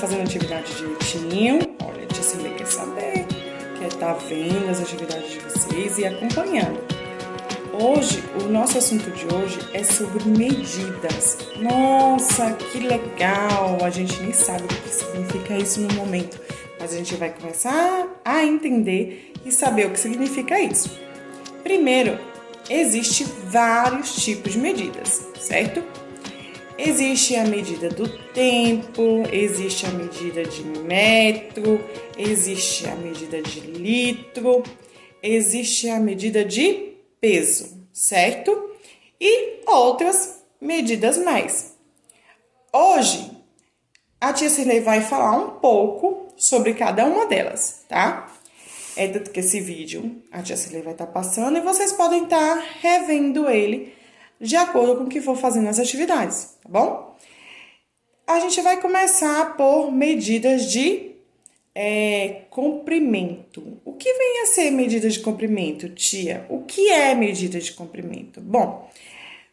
fazendo a atividade direitinho? Olha, a tia Cirlei quer saber, quer estar vendo as atividades de vocês e acompanhando. Hoje, o nosso assunto de hoje é sobre medidas. Nossa, que legal! A gente nem sabe o que significa isso no momento, mas a gente vai começar a entender e saber o que significa isso. Primeiro, existem vários tipos de medidas, certo? Existe a medida do tempo, existe a medida de metro, existe a medida de litro, existe a medida de peso, certo? E outras medidas mais. Hoje, a tia Cirlei vai falar um pouco sobre cada uma delas, tá? É tanto que esse vídeo a tia Cirlei vai estar passando e vocês podem estar revendo ele de acordo com o que for fazendo as atividades, tá bom? A gente vai começar por medidas de comprimento. O que vem a ser medida de comprimento, tia? O que é medida de comprimento? Bom,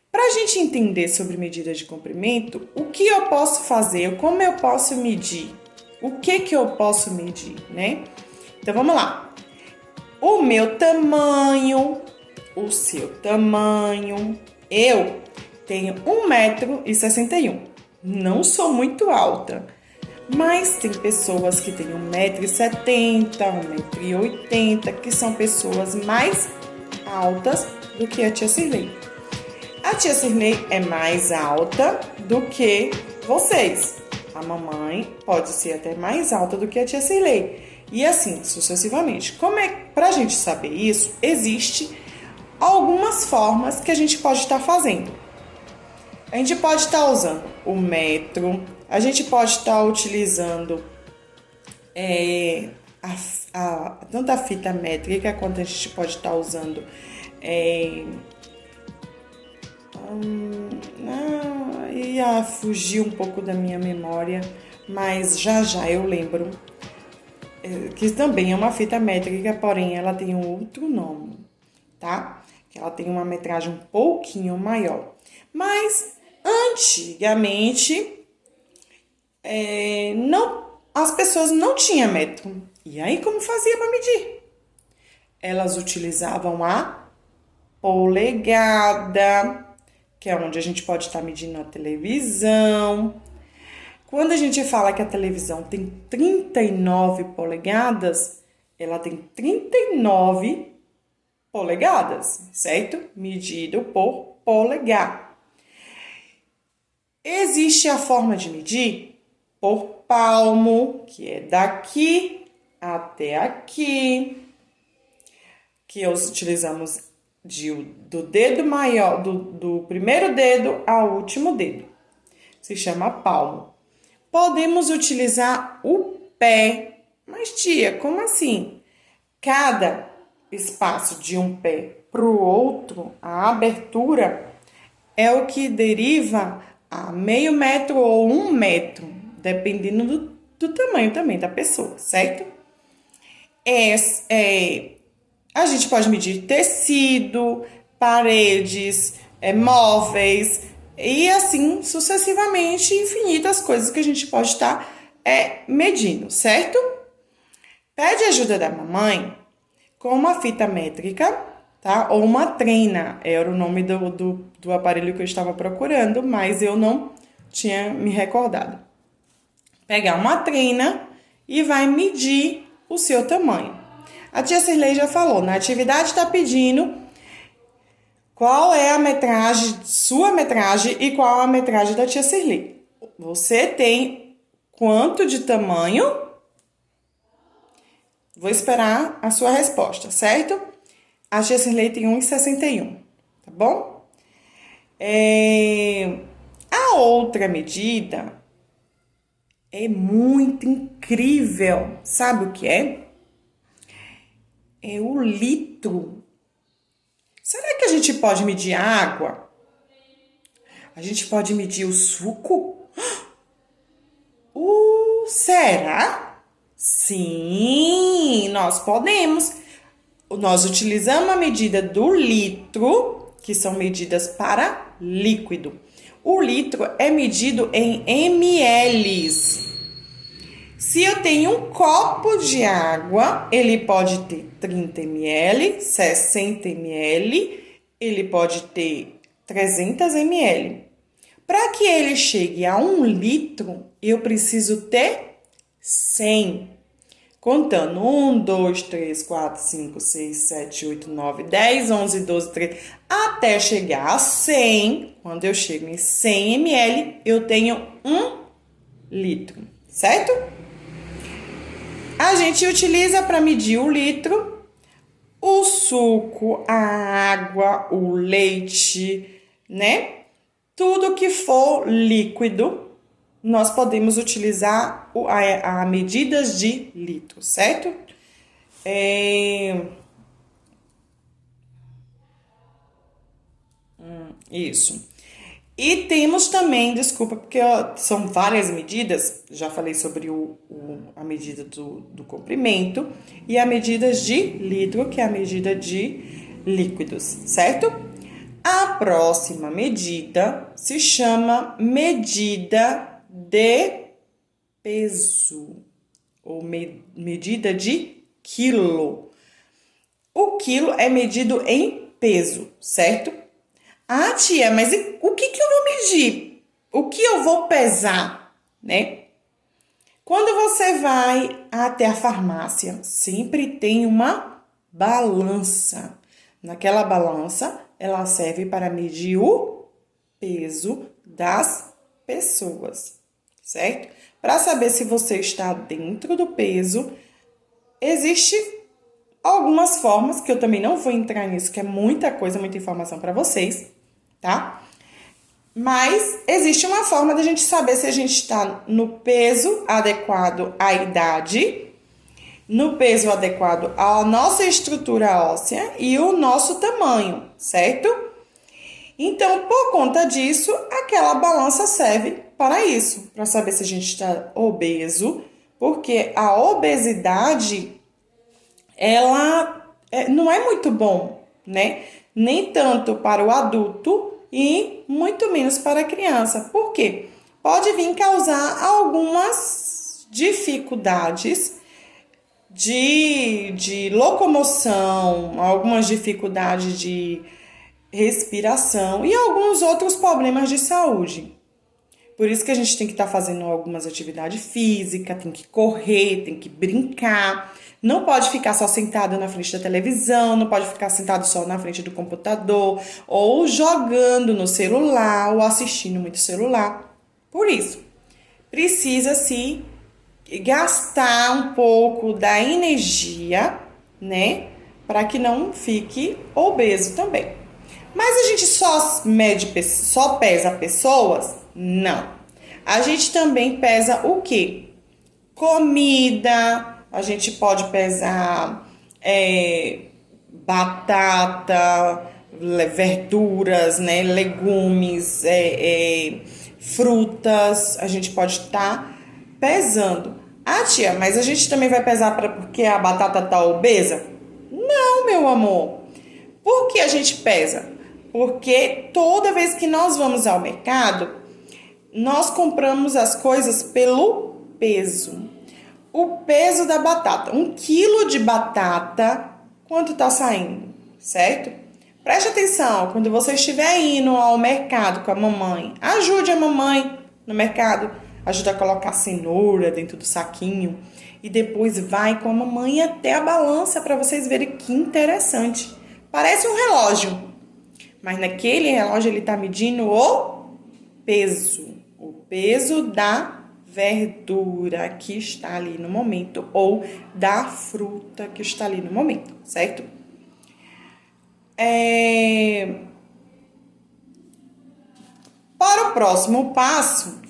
para a gente entender sobre medida de comprimento, o que eu posso fazer, como eu posso medir, o que eu posso medir, né? Então, vamos lá. O meu tamanho, o seu tamanho. Eu tenho 1,61 m. Não sou muito alta, mas tem pessoas que têm 1,70 m, 1,80 m, que são pessoas mais altas do que a tia Cirlei. A tia Cirlei é mais alta do que vocês. A mamãe pode ser até mais alta do que a tia Cirlei. E assim, sucessivamente. Pra gente saber isso, existe algumas formas que a gente pode estar fazendo. A gente pode estar usando o metro, a gente pode estar utilizando tanto a fita métrica quanto a gente pode estar usando ia fugir um pouco da minha memória, mas já eu lembro que também é uma fita métrica, porém ela tem um outro nome, tá? Que ela tem uma metragem um pouquinho maior. Mas antigamente as pessoas não tinham metro. E aí como fazia para medir? Elas utilizavam a polegada, que é onde a gente pode estar medindo a televisão. Quando a gente fala que a televisão tem 39 polegadas, ela tem 39 polegadas, certo? Medido por polegar. Existe a forma de medir por palmo, que é daqui até aqui, que nós utilizamos do dedo maior, do primeiro dedo ao último dedo. Se chama palmo. Podemos utilizar o pé. Mas, tia, como assim? Cada espaço de um pé para o outro, a abertura, é o que deriva a meio metro ou 1 metro, dependendo do tamanho também da pessoa, certo? A gente pode medir tecido, paredes, móveis e assim sucessivamente infinitas coisas que a gente pode estar medindo, certo? Pede ajuda da mamãe com uma fita métrica, tá? Ou uma trena, era o nome do aparelho que eu estava procurando, mas eu não tinha me recordado. Pegar uma trena e vai medir o seu tamanho. A tia Cirlei já falou, na atividade está pedindo qual é a metragem, sua metragem e qual a metragem da tia Cirlei. Você tem quanto de tamanho? Vou esperar a sua resposta, certo? A tia Cirlei tem 1,61, tá bom? A outra medida é muito incrível. Sabe o que é? É o litro. Será que a gente pode medir a água? A gente pode medir o suco? Será? Sim, nós podemos. Nós utilizamos a medida do litro, que são medidas para líquido. O litro é medido em ml. Se eu tenho um copo de água, ele pode ter 30 ml, 60 ml, ele pode ter 300 ml. Para que ele chegue a 1 litro, eu preciso ter 100. Contando 1, 2, 3, 4, 5, 6, 7, 8, 9, 10, 11, 12, 13, até chegar a 100. Quando eu chego em 100 ml, eu tenho 1 litro, certo? A gente utiliza para medir o litro o suco, a água, o leite, né? Tudo que for líquido, nós podemos utilizar a medidas de litro, certo? Isso. E temos também, desculpa, porque são várias medidas, já falei sobre a medida do comprimento e a medida de litro, que é a medida de líquidos, certo? A próxima medida se chama medida de peso, ou medida de quilo. O quilo é medido em peso, certo? Ah, tia, mas o que eu vou medir? O que eu vou pesar, né? Quando você vai até a farmácia, sempre tem uma balança. Naquela balança, ela serve para medir o peso das pessoas, certo? Para saber se você está dentro do peso, existe algumas formas, que eu também não vou entrar nisso, que é muita coisa, muita informação para vocês, tá? Mas existe uma forma da gente saber se a gente está no peso adequado à idade, no peso adequado à nossa estrutura óssea e o nosso tamanho, certo? Então, por conta disso, aquela balança serve para isso, para saber se a gente está obeso, porque a obesidade, ela não é muito bom, né? Nem tanto para o adulto e muito menos para a criança. Por quê? Pode vir causar algumas dificuldades de locomoção, algumas dificuldades de respiração e alguns outros problemas de saúde. Por isso que a gente tem que estar fazendo algumas atividades físicas, tem que correr, tem que brincar. Não pode ficar só sentado na frente da televisão, não pode ficar sentado só na frente do computador, ou jogando no celular, ou assistindo muito celular. Por isso, precisa-se gastar um pouco da energia, né? Para que não fique obeso também. Mas a gente só pesa pessoas? Não. A gente também pesa o quê? Comida, a gente pode pesar batata, verduras, né? Legumes, frutas, a gente pode estar pesando. Ah, tia, mas a gente também vai pesar porque a batata tá obesa? Não, meu amor. Por que a gente pesa? Porque toda vez que nós vamos ao mercado, nós compramos as coisas pelo peso. O peso da batata. 1 quilo de batata, quanto tá saindo? Certo? Preste atenção, quando você estiver indo ao mercado com a mamãe, ajude a mamãe no mercado, ajude a colocar cenoura dentro do saquinho e depois vai com a mamãe até a balança para vocês verem que interessante. Parece um relógio, mas naquele relógio ele está medindo o peso da verdura que está ali no momento ou da fruta que está ali no momento, certo? Para o próximo passo,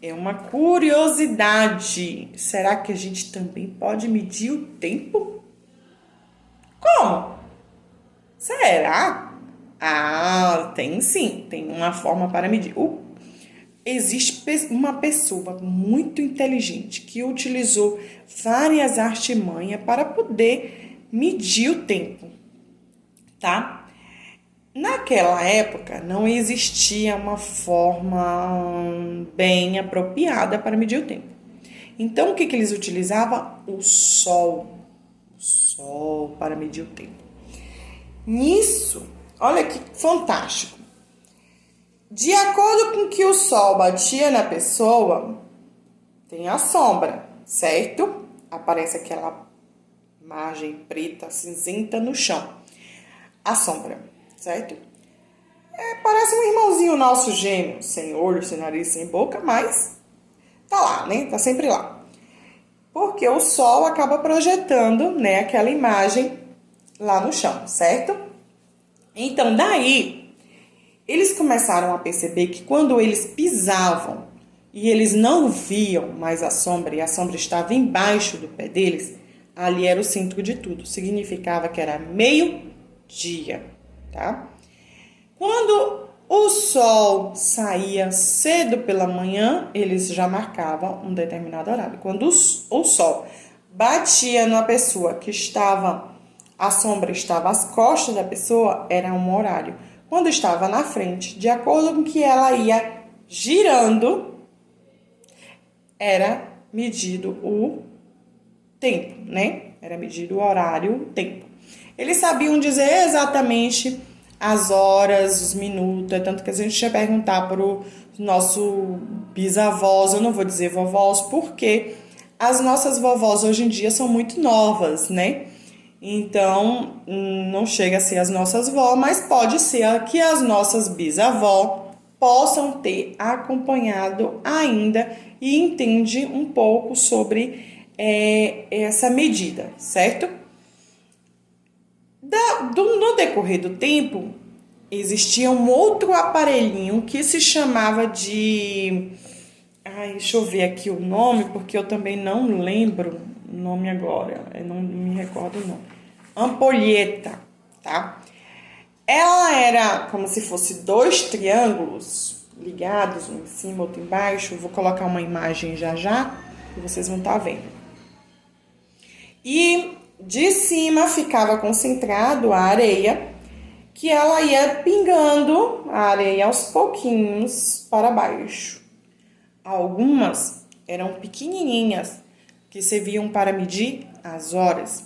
é uma curiosidade. Será que a gente também pode medir o tempo? Como? Será? Ah, tem sim. Tem uma forma para medir. Existe uma pessoa muito inteligente que utilizou várias artimanhas para poder medir o tempo, tá? Naquela época, não existia uma forma bem apropriada para medir o tempo. Então, o que eles utilizavam? O sol para medir o tempo. Nisso, olha que fantástico. De acordo com que o sol batia na pessoa, tem a sombra, certo? Aparece aquela margem preta, cinzenta no chão. A sombra, certo? Parece um irmãozinho nosso gêmeo, sem olho, sem nariz, sem boca, mas tá lá, né? Tá sempre lá. Porque o sol acaba projetando, né, aquela imagem lá no chão, certo? Então, daí, eles começaram a perceber que quando eles pisavam e eles não viam mais a sombra e a sombra estava embaixo do pé deles, ali era o centro de tudo. Significava que era meio-dia, tá? Quando o sol saía cedo pela manhã, eles já marcavam um determinado horário. Quando o sol batia na pessoa que a sombra estava às costas da pessoa, era um horário. Quando estava na frente, de acordo com que ela ia girando, era medido o tempo, né? Era medido o horário, o tempo. Eles sabiam dizer exatamente as horas, os minutos, é tanto que a gente ia perguntar para o nosso bisavós, eu não vou dizer vovós, porque as nossas vovós hoje em dia são muito novas, né? Então, não chega a ser as nossas vós, mas pode ser que as nossas bisavós possam ter acompanhado ainda e entende um pouco sobre essa medida, certo? No decorrer do tempo, existia um outro aparelhinho que se chamava de... deixa eu ver aqui o nome, porque eu também não lembro o nome agora. Eu não me recordo o nome. Ampolheta, tá? Ela era como se fosse 2 triângulos ligados, um em cima, outro embaixo. Eu vou colocar uma imagem já que vocês vão estar vendo. E de cima ficava concentrado a areia, que ela ia pingando a areia aos pouquinhos para baixo. Algumas eram pequenininhas, que serviam para medir as horas.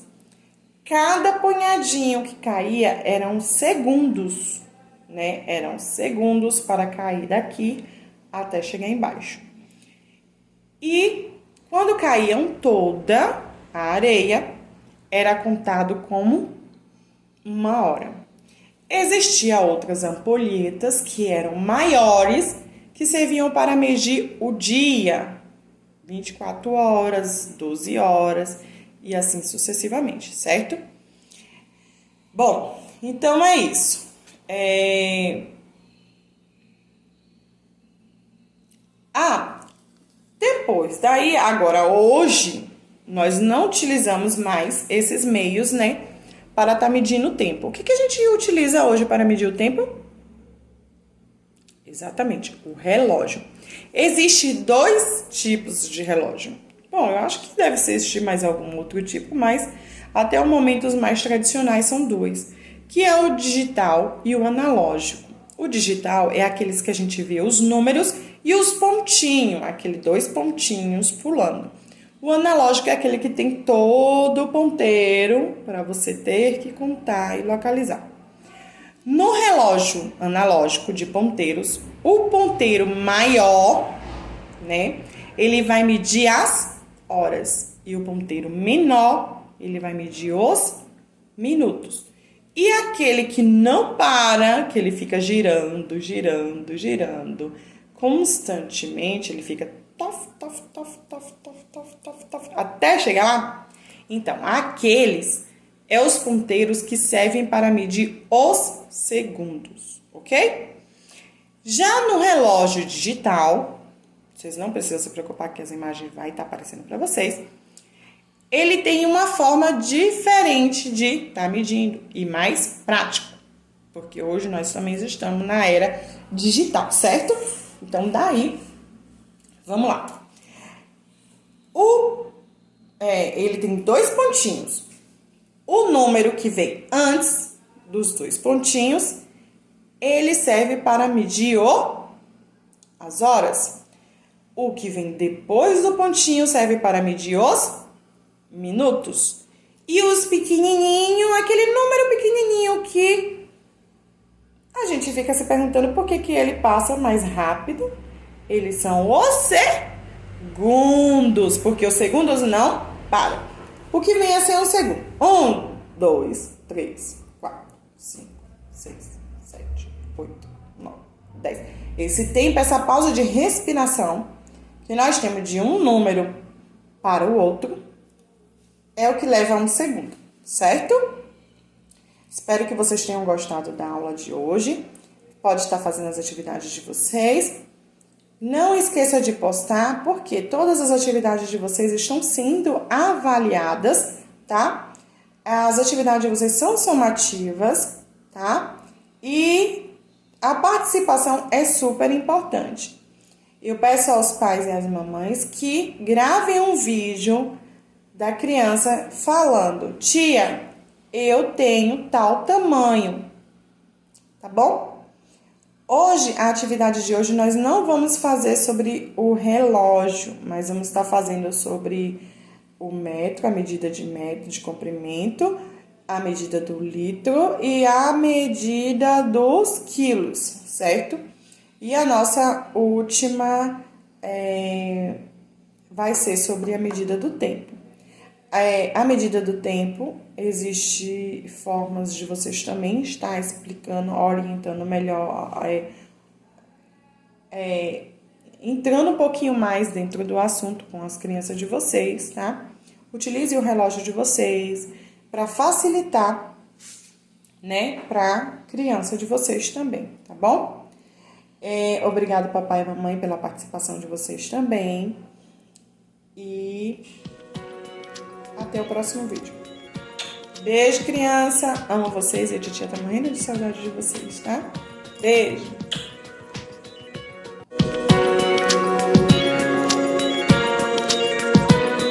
Cada punhadinho que caía eram segundos, né? Eram segundos para cair daqui até chegar embaixo. E quando caíam toda a areia, era contado como 1 hora. Existiam outras ampolhetas que eram maiores, que serviam para medir o dia, 24 horas, 12 horas e assim sucessivamente, certo? Bom, então é isso. Depois, daí agora hoje, nós não utilizamos mais esses meios, né, para estar medindo o tempo. O que a gente utiliza hoje para medir o tempo? Exatamente, o relógio. Existem 2 tipos de relógio. Bom, eu acho que deve existir mais algum outro tipo, mas até o momento os mais tradicionais são 2, que é o digital e o analógico. O digital é aqueles que a gente vê os números e os pontinhos, aquele 2 pontinhos pulando. O analógico é aquele que tem todo o ponteiro para você ter que contar e localizar. No relógio analógico de ponteiros, o ponteiro maior, né, ele vai medir as horas. E o ponteiro menor, ele vai medir os minutos. E aquele que não para, que ele fica girando, girando, girando, constantemente, ele fica até chegar lá. Então, aqueles os ponteiros que servem para medir os segundos, ok? Já no relógio digital, vocês não precisam se preocupar que as imagens vai estar aparecendo para vocês. Ele tem uma forma diferente de estar medindo e mais prático, porque hoje nós também estamos na era digital, certo? Então, daí, vamos lá. Ele tem 2 pontinhos. O número que vem antes dos 2 pontinhos, ele serve para medir as horas. O que vem depois do pontinho serve para medir os minutos. E os pequenininhos, aquele número pequenininho que a gente fica se perguntando por que ele passa mais rápido. Eles são os segundos, porque os segundos não param. O que vem a ser um segundo? 1, 2, 3, 4, 5, 6, 7, 8, 9, 10. Esse tempo, essa pausa de respiração que nós temos de um número para o outro, é o que leva a um segundo, certo? Espero que vocês tenham gostado da aula de hoje. Pode estar fazendo as atividades de vocês. Não esqueça de postar, porque todas as atividades de vocês estão sendo avaliadas, tá? As atividades de vocês são somativas, tá? E a participação é super importante. Eu peço aos pais e às mamães que gravem um vídeo da criança falando: tia, eu tenho tal tamanho, tá bom? Hoje, a atividade de hoje, nós não vamos fazer sobre o relógio, mas vamos estar fazendo sobre o metro, a medida de metro de comprimento, a medida do litro e a medida dos quilos, certo? E a nossa última vai ser sobre a medida do tempo. A medida do tempo, existe formas de vocês também estar explicando, orientando melhor, entrando um pouquinho mais dentro do assunto com as crianças de vocês, tá? Utilize o relógio de vocês para facilitar, né, para a criança de vocês também, tá bom? Obrigado, papai e mamãe, pela participação de vocês também. E até o próximo vídeo. Beijo, criança. Amo vocês e a titia tá morrendo de saudade de vocês, tá? Beijo.